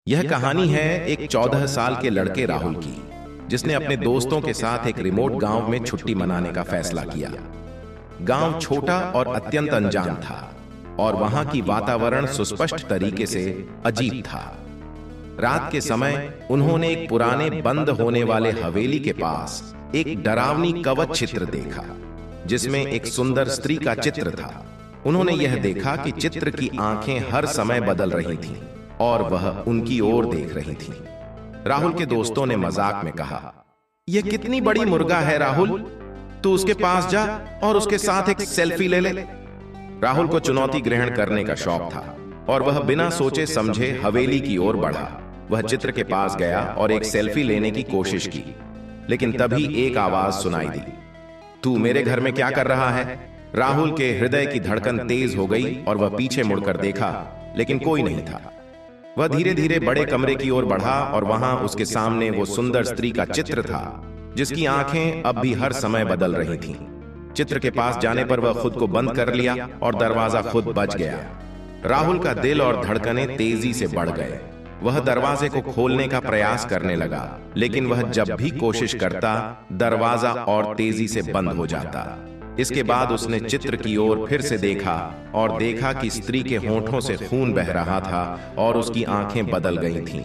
यह कहानी है एक 14 साल के लड़के राहुल की, जिसने अपने दोस्तों के साथ एक रिमोट गांव में छुट्टी मनाने का फैसला किया। गांव छोटा और अत्यंत अनजान था और वहां की वातावरण सुस्पष्ट तरीके से अजीब था। रात के समय उन्होंने एक पुराने बंद होने वाले हवेली के पास एक डरावनी कवच चित्र देखा, जिसमें एक सुंदर स्त्री का चित्र था। उन्होंने यह देखा कि चित्र की आंखें हर समय बदल रही थीं और वह उनकी ओर देख रही थी। राहुल के दोस्तों ने मजाक में कहा, यह कितनी बड़ी मुर्गा है राहुल, तू उसके पास जा और उसके साथ एक सेल्फी ले ले। राहुल को चुनौती ग्रहण करने का शौक था और वह बिना सोचे समझे हवेली की ओर बढ़ा। वह चित्र के पास गया और एक सेल्फी लेने की कोशिश की, लेकिन तभी एक आवाज सुनाई दी, तू मेरे घर में क्या कर रहा है? राहुल के हृदय की धड़कन तेज हो गई और वह पीछे मुड़कर देखा, लेकिन कोई नहीं था। वह धीरे धीरे बड़े कमरे की ओर बढ़ा और वहां उसके सामने वो सुंदर स्त्री का चित्र था, जिसकी आंखें अब भी हर समय बदल रही थीं। चित्र के पास जाने पर वह खुद को बंद कर लिया और दरवाजा खुद बच गया। राहुल का दिल और धड़कनें तेजी से बढ़ गए। वह दरवाजे को खोलने का प्रयास करने लगा, लेकिन वह जब भी कोशिश करता, दरवाजा और तेजी से बंद हो जाता। इसके बाद उसने चित्र की ओर फिर से देखा और देखा कि स्त्री के होंठों से खून बह रहा था और उसकी आंखें बदल गई थीं।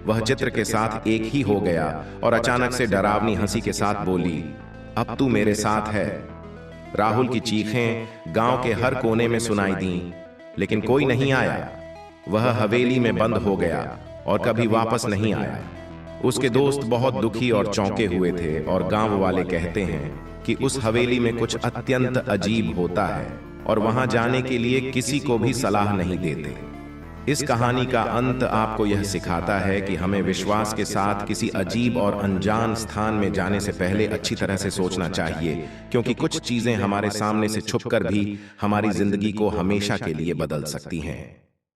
वह चित्र के साथ एक ही हो गया और अचानक से डरावनी हंसी के साथ बोली, अब तू मेरे साथ है। राहुल की चीखें गांव के हर कोने में सुनाई दीं, लेकिन कोई नहीं आया। वह हवेली में बंद हो गया और कभी वापस नहीं आया। उसके दोस्त बहुत दुखी और चौंके हुए थे और गांव वाले कहते हैं कि उस हवेली में कुछ अत्यंत अजीब होता है और वहां जाने के लिए किसी को भी सलाह नहीं देते। इस कहानी का अंत आपको यह सिखाता है कि हमें विश्वास के साथ किसी अजीब और अनजान स्थान में जाने से पहले अच्छी तरह से सोचना चाहिए, क्योंकि कुछ चीजें हमारे सामने से छुपकर भी हमारी जिंदगी को हमेशा के लिए बदल सकती हैं।